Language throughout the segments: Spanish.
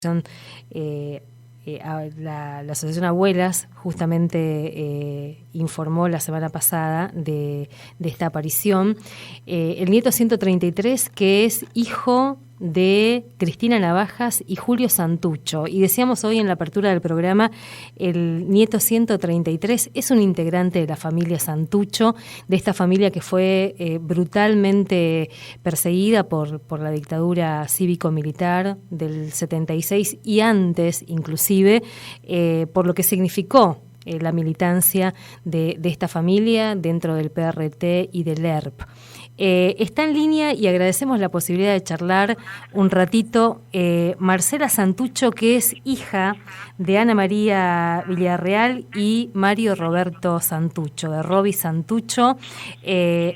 eh, la Asociación Abuelas justamente informó la semana pasada de esta aparición. El nieto 133, que es hijo de Cristina Navajas y Julio Santucho. Y decíamos hoy en la apertura del programa, el nieto 133 es un integrante de la familia Santucho, de esta familia que fue brutalmente perseguida por la dictadura cívico-militar del 76 y antes, inclusive, por lo que significó la militancia de esta familia dentro del PRT y del ERP. Está en línea y agradecemos la posibilidad de charlar un ratito Marcela Santucho, que es hija de Ana María Villarreal y Mario Roberto Santucho, de Roby Santucho.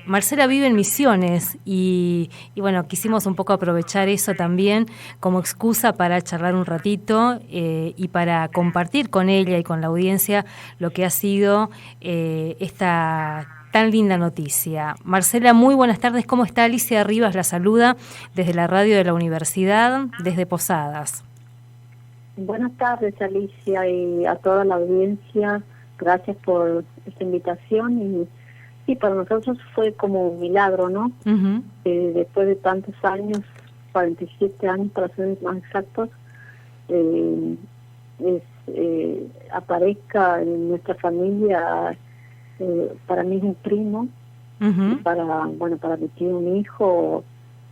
Marcela vive en Misiones y bueno, quisimos un poco aprovechar eso también como excusa para charlar un ratito y para compartir con ella y con la audiencia lo que ha sido esta tan linda noticia. Marcela, muy buenas tardes. ¿Cómo está? Alicia Rivas la saluda desde la radio de la universidad, desde Posadas. Buenas tardes, Alicia, y a toda la audiencia. Gracias por esta invitación. Y sí, para nosotros fue como un milagro, ¿no? Uh-huh. Después de tantos años, 47 años para ser más exactos, aparezca en nuestra familia. Para mí es un primo, uh-huh. para mi tío un hijo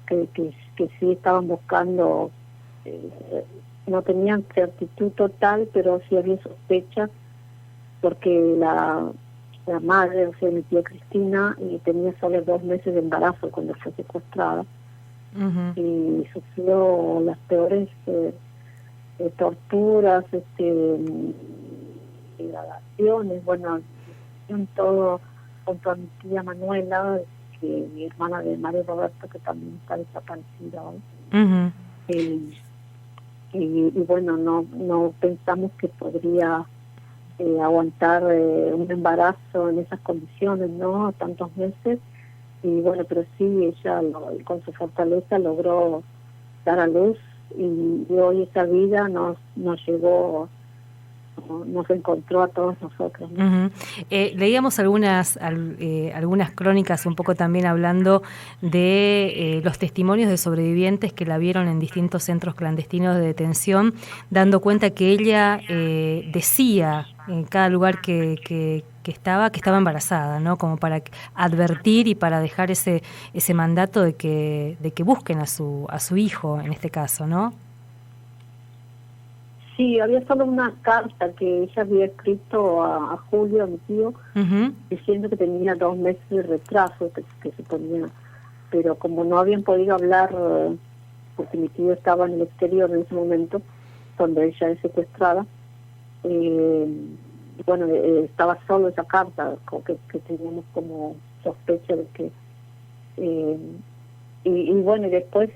que sí estaban buscando, no tenían certitud total, pero sí había sospecha, porque la madre, o sea, mi tía Cristina, tenía solo 2 meses de embarazo cuando fue secuestrada, uh-huh. Y sufrió las peores torturas, degradaciones, todo junto a mi tía Manuela, que mi hermana de Mario Roberto, que también está desaparecida hoy. Uh-huh. Y bueno, no pensamos que podría aguantar un embarazo en esas condiciones, ¿no? Tantos meses. Y bueno, pero sí, ella con su fortaleza logró dar a luz, y hoy esa vida nos encontró a todos nosotros, ¿no? Uh-huh. Leíamos algunas crónicas un poco también hablando de los testimonios de sobrevivientes que la vieron en distintos centros clandestinos de detención, dando cuenta que ella decía en cada lugar que estaba embarazada, ¿no? Como para advertir y para dejar ese mandato de que busquen a su hijo en este caso, ¿no? Sí, había solo una carta que ella había escrito a Julio, a mi tío, uh-huh, diciendo que tenía 2 meses de retraso, que se ponía, pero como no habían podido hablar, porque mi tío estaba en el exterior en ese momento, donde ella es secuestrada, estaba solo esa carta, que teníamos como sospecha de que... Y después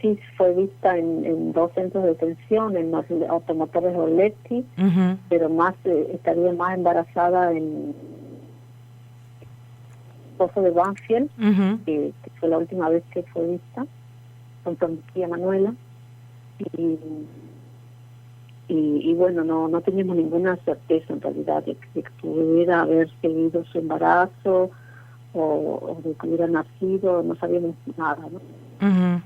sí fue vista en 2 centros de detención, en los automotores Orletti, uh-huh, pero estaría más embarazada en Pozo de Banfield, uh-huh, que fue la última vez que fue vista, junto a mi tía Manuela. Y no teníamos ninguna certeza en realidad de que pudiera haber seguido su embarazo, o de que hubiera nacido, no sabíamos nada, ¿no? Uh-huh.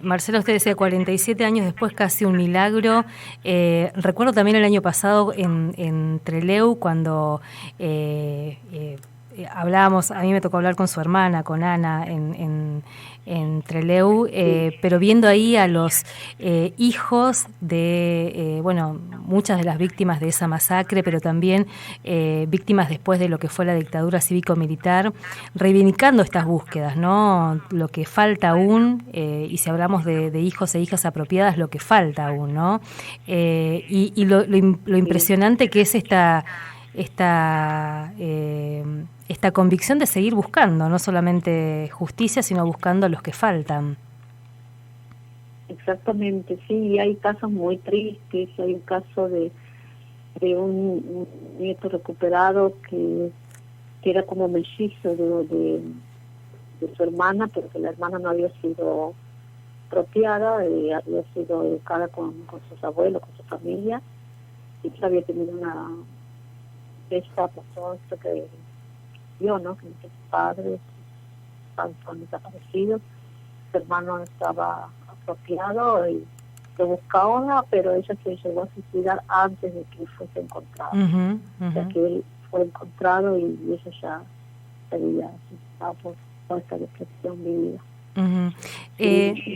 Marcela, usted decía 47 años después, casi un milagro. Recuerdo también el año pasado en Trelew, cuando hablábamos, a mí me tocó hablar con su hermana, con Ana, en Trelew, pero viendo ahí a los hijos de, muchas de las víctimas de esa masacre, pero también víctimas después de lo que fue la dictadura cívico-militar, reivindicando estas búsquedas, ¿no? Lo que falta aún, y si hablamos de hijos e hijas apropiadas, lo que falta aún, ¿no? Y lo impresionante que es esta convicción de seguir buscando, no solamente justicia, sino buscando a los que faltan. Exactamente, sí, hay casos muy tristes. Hay un caso de un nieto recuperado que era como mellizo de su hermana, pero que la hermana no había sido apropiada, había sido educada con sus abuelos, con su familia, y ella había tenido una esta por todo esto que vio, ¿no? Que sus padres son desaparecidos, su hermano estaba apropiado y lo buscaba, pero ella se llegó a suicidar antes de que fuese encontrado. O sea que él fue encontrado y ella ya se había suicidado por toda esta depresión vivida. Sí,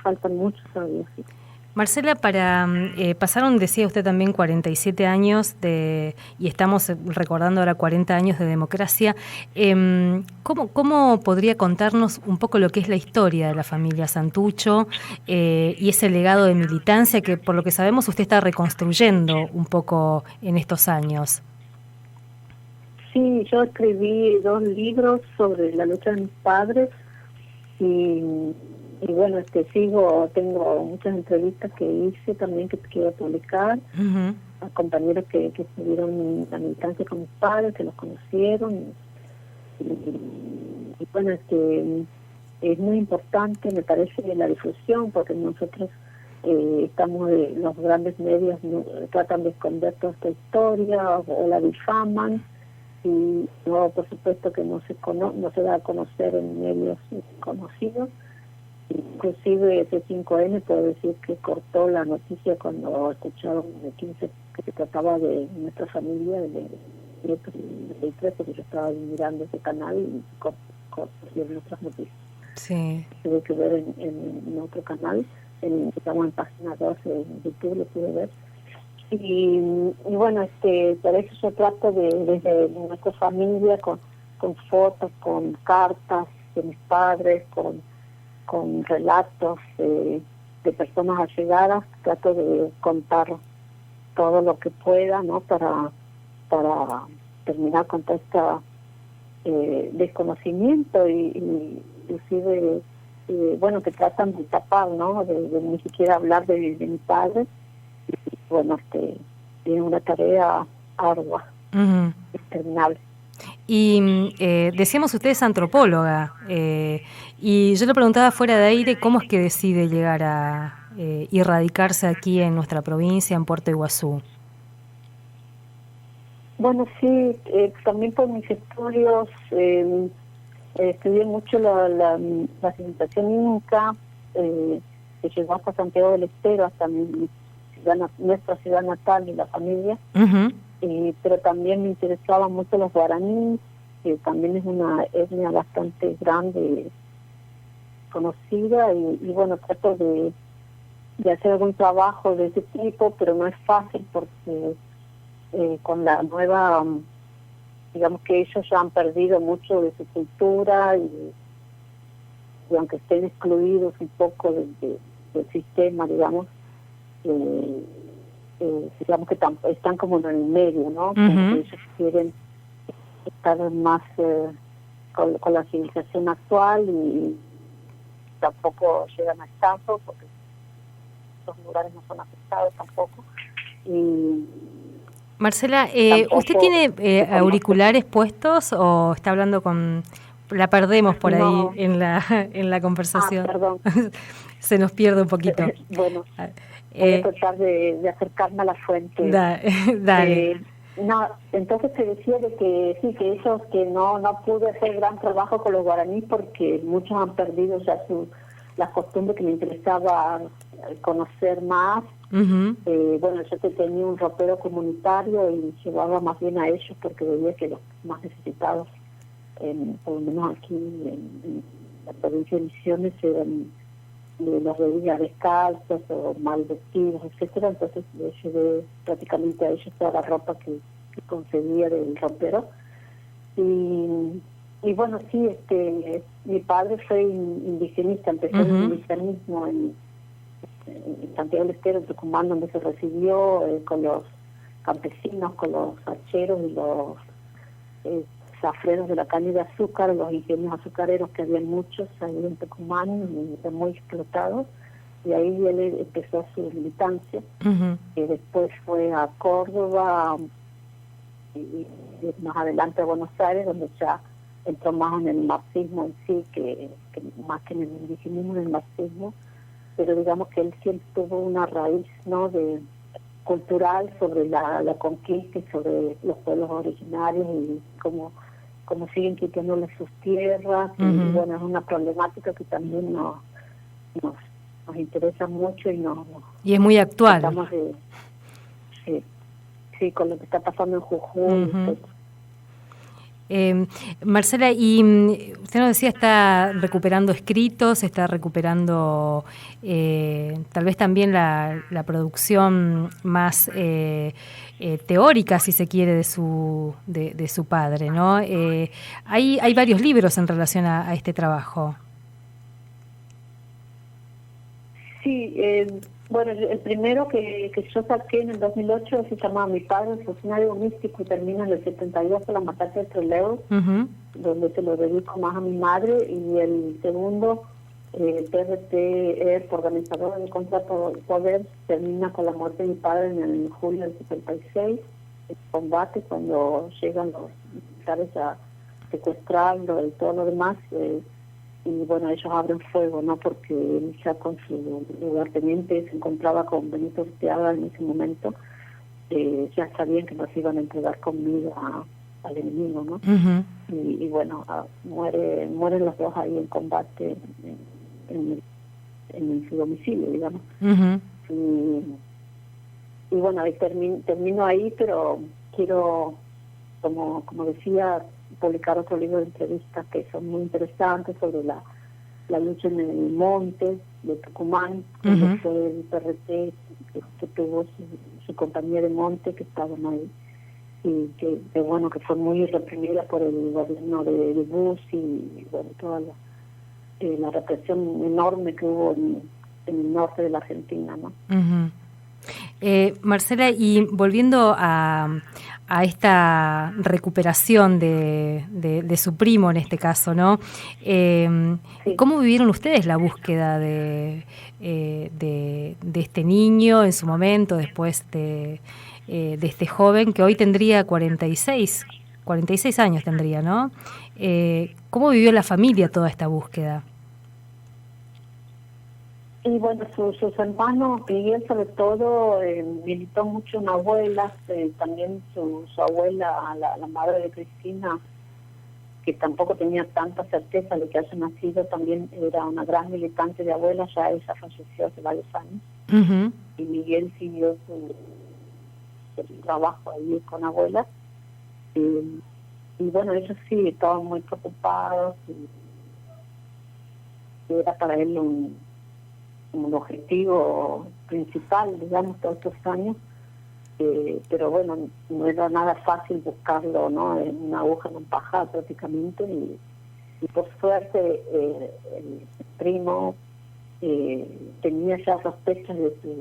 faltan muchos todavía, sí. Marcela, pasaron, decía usted también, 47 años y estamos recordando ahora 40 años de democracia. ¿Cómo podría contarnos un poco lo que es la historia de la familia Santucho y ese legado de militancia que, por lo que sabemos, usted está reconstruyendo un poco en estos años? Sí, yo escribí 2 libros sobre la lucha de mis padres y bueno, tengo muchas entrevistas que hice también que quiero publicar, a compañeros que estuvieron en la militancia con mis padres, que los conocieron, y bueno, es muy importante, me parece, la difusión, porque nosotros los grandes medios tratan de esconder toda esta historia o la difaman, y no, por supuesto que no se da a conocer en medios conocidos. Inclusive C5N puedo decir que cortó la noticia cuando escucharon de 15 que se trataba de nuestra familia, de 33, porque yo estaba mirando ese canal y cortaron otras noticias. Sí. Tuve que ver en otro canal, estamos en página 12 en YouTube, lo pude ver. Y bueno, por eso yo trato desde nuestra familia, con fotos, con cartas de mis padres, con relatos de personas allegadas, trato de contar todo lo que pueda, ¿no? Para terminar con todo este desconocimiento y inclusive bueno, que tratan de tapar, ¿no? De ni siquiera hablar de mi padre. Y bueno, es una tarea ardua, interminable. Y decíamos, usted es antropóloga, y yo le preguntaba fuera de aire cómo es que decide llegar a y radicarse aquí en nuestra provincia, en Puerto Iguazú. Bueno, sí, también por mis estudios, estudié mucho la civilización inca, que llegó hasta Santiago del Estero, hasta nuestra ciudad natal y la familia. Pero también me interesaban mucho los guaraníes, que también es una etnia bastante grande, conocida, y bueno, trato de hacer algún trabajo de ese tipo, pero no es fácil porque con la nueva, digamos que ellos ya han perdido mucho de su cultura y aunque estén excluidos un poco del sistema, digamos que están como en el medio, ¿no? Porque ellos quieren estar más con la civilización actual y tampoco llegan a estarlo porque los lugares no son afectados tampoco. Y Marcela, ¿usted tiene auriculares puestos o está hablando con... La perdemos por ahí no. en la conversación. Perdón. Se nos pierde un poquito. Bueno, voy a tratar de acercarme a la fuente. Dale. No, entonces te decía de que sí, que ellos, que no pude hacer gran trabajo con los guaraníes porque muchos han perdido ya las costumbres que me interesaba conocer más. Bueno, yo tenía un ropero comunitario y llevaba más bien a ellos porque veía que los más necesitados, por lo menos aquí en la provincia de Misiones, eran los veía descalzos o mal vestidos, etcétera. Entonces le llevé prácticamente a ellos toda la ropa que conseguía del ropero. Y bueno, sí, mi padre fue indigenista, empezó el indigenismo en Santiago del Estero, en Tucumán, donde se recibió con los campesinos, con los hacheros y los zafreros de la caña de azúcar, los ingenios azucareros, que había muchos ahí en Tucumán, muy explotados, y ahí él empezó su militancia, que después fue a Córdoba y más adelante a Buenos Aires, donde ya entró más en el marxismo en sí, que más que en el indigenismo, en el marxismo, pero digamos que él siempre tuvo una raíz, ¿no?, de cultural sobre la conquista y sobre los pueblos originarios y cómo siguen quitándoles sus tierras. Y bueno, es una problemática que también nos interesa mucho y y es muy actual. Tratamos de, sí, con lo que está pasando en Jujuy, Marcela, y usted nos decía, está recuperando escritos, está recuperando tal vez también la producción más teórica, si se quiere, de su padre, ¿no? Hay varios libros en relación a este trabajo. Sí, bueno, el primero que yo saqué en el 2008 se llamaba Mi padre, el funcionario místico, y termina en el 72 con la masacre de Trelew, donde se lo dedico más a mi madre. Y el segundo, PRT, organizador del contrato del poder, termina con la muerte de mi padre en el julio del 76, el combate, cuando llegan los militares a secuestrarlo y todo lo demás. Y bueno, ellos abren fuego, ¿no? Porque él ya con su lugarteniente se encontraba con Benito Urteaga en ese momento. Ya sabían que nos iban a entregar comida al enemigo, ¿no? Y bueno, mueren los dos ahí en combate en su domicilio, digamos. Y bueno, ahí termino ahí, pero quiero, como decía, publicar otro libro de entrevistas que son muy interesantes sobre la lucha en el monte de Tucumán, que fue el PRT que tuvo su compañía de monte, que estaban ahí, y que bueno, que fue muy reprimida por el gobierno de Bush, y bueno, toda la represión enorme que hubo en el norte de la Argentina, ¿no? Marcela, y volviendo a esta recuperación de su primo en este caso, ¿no? Sí. ¿Cómo vivieron ustedes la búsqueda de este niño en su momento, después de este joven que hoy tendría 46 años tendría, ¿no? ¿Cómo vivió la familia toda esta búsqueda? Y bueno, sus hermanos, Miguel sobre todo, militó mucho en abuelas, también su abuela, la madre de Cristina, que tampoco tenía tanta certeza de que haya nacido, también era una gran militante de abuelas, ya ella falleció hace varios años. Y Miguel siguió su trabajo ahí con abuelas. Y bueno, ellos sí estaban muy preocupados, y era para él un objetivo principal, digamos, todos estos años, pero bueno, no era nada fácil buscarlo, ¿no? En una aguja en un pajar prácticamente, y por suerte el primo tenía ya sospechas de sus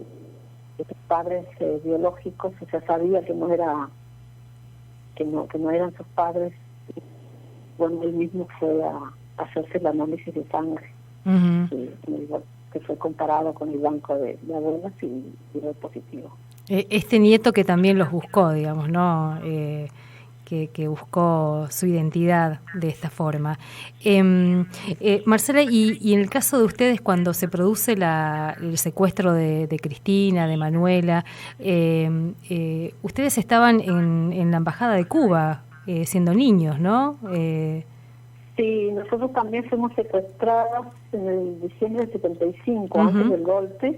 padres biológicos, o sea, sabía que no eran sus padres. Bueno, él mismo fue a hacerse el análisis de sangre, que fue comparado con el banco de abuelas, y dio positivo. Este nieto que también los buscó, digamos, ¿no? Que buscó su identidad de esta forma. Marcela, y en el caso de ustedes, cuando se produce el secuestro de Cristina, de Manuela, ustedes estaban en la Embajada de Cuba, siendo niños, ¿no? Sí, nosotros también fuimos secuestradas en el diciembre del 75, antes del golpe,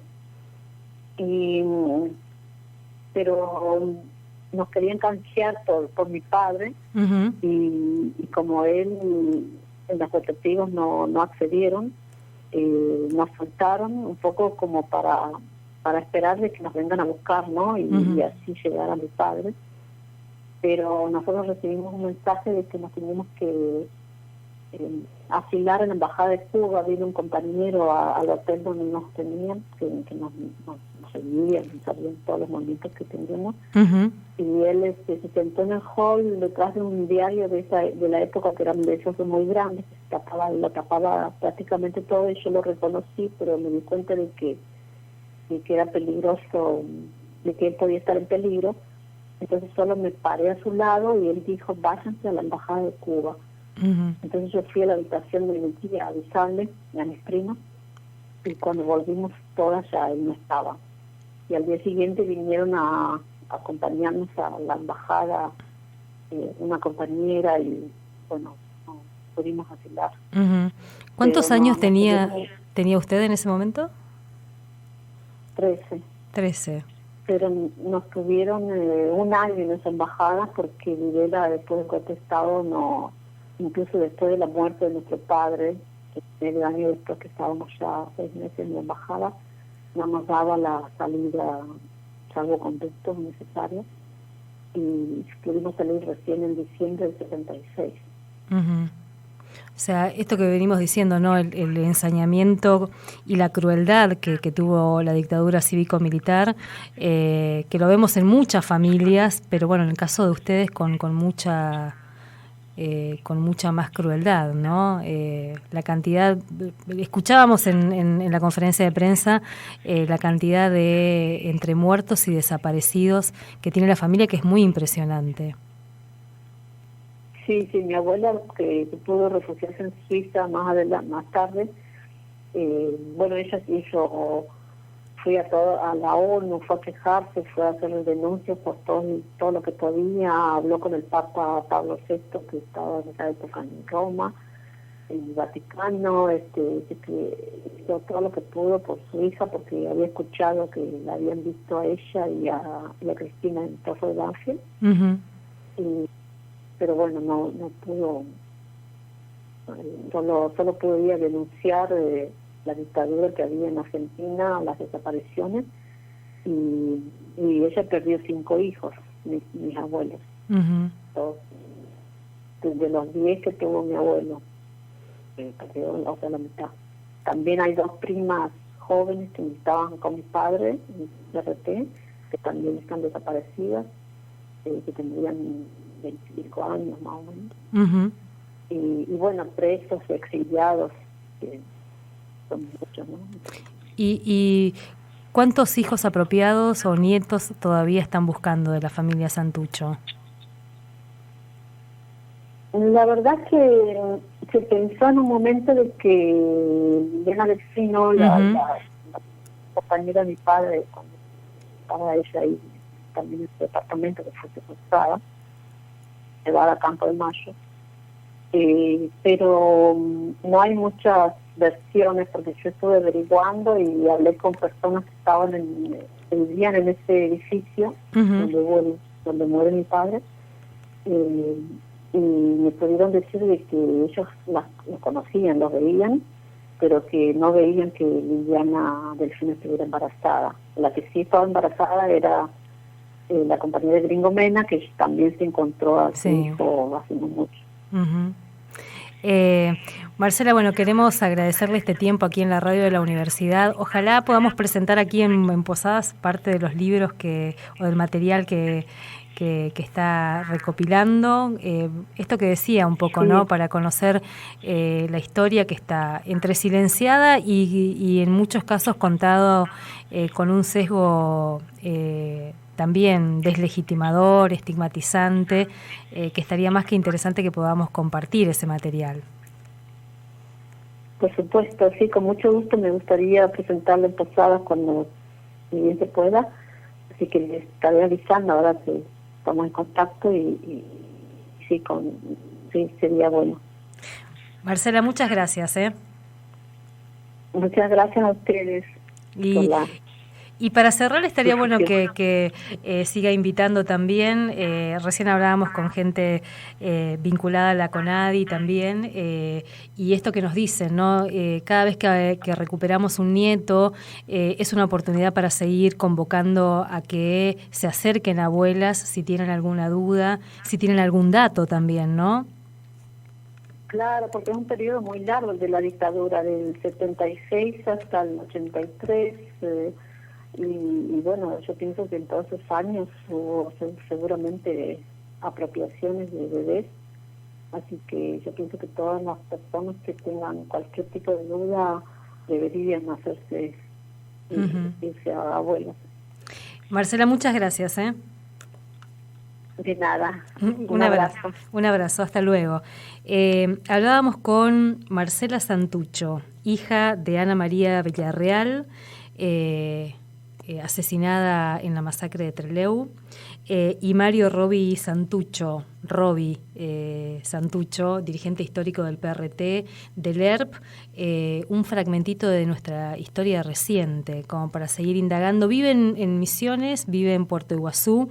pero nos querían canjear por mi padre, y como él, en los detectivos no accedieron, nos soltaron un poco como para esperar de que nos vengan a buscar, ¿no? Y así llegar a mi padre. Pero nosotros recibimos un mensaje de que nos teníamos que asilar en la Embajada de Cuba. Vino un compañero al hotel donde nos tenían, que nos seguían, sabían todos los movimientos que teníamos, y él se sentó en el hall detrás de un diario de la época, que eran de esos muy grandes, que lo tapaba prácticamente todo, y yo lo reconocí, pero me di cuenta de que era peligroso, de que él podía estar en peligro. Entonces solo me paré a su lado y él dijo: váyanse a la Embajada de Cuba. Ujú. Entonces yo fui a la habitación de mi tía a avisarle a mis primos, y cuando volvimos todas ya él no estaba. Y al día siguiente vinieron a acompañarnos a la embajada, una compañera, y bueno, no pudimos asilar. Ujú. Pero ¿Cuántos años no tuvieron tenía usted en ese momento? 13, 13. pero nos tuvieron un año en esa embajada, porque Videla, después del golpe de Estado, no, incluso después de la muerte de nuestro padre, el año después que estábamos ya 6 meses en la embajada, no nos daba la salida, salvoconductos necesarios, y pudimos salir recién en diciembre del 76. Ujú. O sea, esto que venimos diciendo, ¿no? El ensañamiento y la crueldad que tuvo la dictadura cívico-militar, que lo vemos en muchas familias, pero bueno, en el caso de ustedes con mucha más crueldad, ¿no? La cantidad, escuchábamos en la conferencia de prensa la cantidad de entre muertos y desaparecidos que tiene la familia, que es muy impresionante. Sí, mi abuela, que pudo refugiarse en Suiza más tarde, bueno, ella fue a la ONU, fue a quejarse, fue a hacer denuncias por todo lo que podía, habló con el Papa Pablo VI, que estaba en esa época en Roma, en el Vaticano, que hizo todo lo que pudo por su hija, porque había escuchado que la habían visto a ella y a Cristina en Torre de Ángel. Uh-huh. Pero bueno, no pudo, solo podía denunciar la dictadura que había en Argentina, las desapariciones, y ella perdió 5 hijos, mis abuelos. Uh-huh. De los 10 que tuvo mi abuelo, perdió, o sea, la mitad. También hay 2 primas jóvenes que estaban con mi padre en RT, que también están desaparecidas, que tendrían 25 años más o menos. Uh-huh. Y bueno, presos, exiliados, que son muchos, ¿no? ¿Y cuántos hijos apropiados o nietos todavía están buscando de la familia Santucho? La verdad que se pensó en un momento de que Elena Delfino, la compañera de mi padre, cuando estaba ella ahí también en su departamento, que fue secuestrada, llevada a Campo de Mayo, pero no hay muchas versiones, porque yo estuve averiguando y hablé con personas que estaban vivían en ese edificio donde muere mi padre, y me pudieron decir de que ellos los conocían, los veían, pero que no veían que Liliana Delfino estuviera embarazada. La que sí estaba embarazada era la compañera de Gringo Mena, que también se encontró a su hijo hace no mucho. Uh-huh. Marcela, bueno, queremos agradecerle este tiempo aquí en la radio de la universidad. Ojalá podamos presentar aquí en Posadas parte de los libros o del material que está recopilando. Esto que decía un poco, ¿no? Para conocer la historia que está entre silenciada y en muchos casos contado con un sesgo también deslegitimador, estigmatizante, que estaría más que interesante que podamos compartir ese material. Por supuesto, sí, con mucho gusto me gustaría presentarlo en Posadas cuando bien se pueda, así que les estaré avisando ahora que estamos en contacto y sí, sería bueno. Marcela, muchas gracias. Muchas gracias a ustedes. Y para cerrar estaría bueno que siga invitando también, recién hablábamos con gente vinculada a la CONADI también, y esto que nos dicen, ¿no? Cada vez que recuperamos un nieto es una oportunidad para seguir convocando a que se acerquen a abuelas si tienen alguna duda, si tienen algún dato también, ¿no? Claro, porque es un periodo muy largo el de la dictadura, del 76 hasta el 83, y bueno, yo pienso que en todos esos años hubo seguramente apropiaciones de bebés, así que yo pienso que todas las personas que tengan cualquier tipo de duda deberían hacerse, irse a abuelas. Marcela, muchas gracias. De nada. Un abrazo. Un abrazo, hasta luego. Hablábamos con Marcela Santucho, hija de Ana María Villarreal, asesinada en la masacre de Trelew, y Mario Robi Santucho, Santucho, dirigente histórico del PRT, del ERP, un fragmentito de nuestra historia reciente, como para seguir indagando. Vive en Misiones, vive en Puerto Iguazú.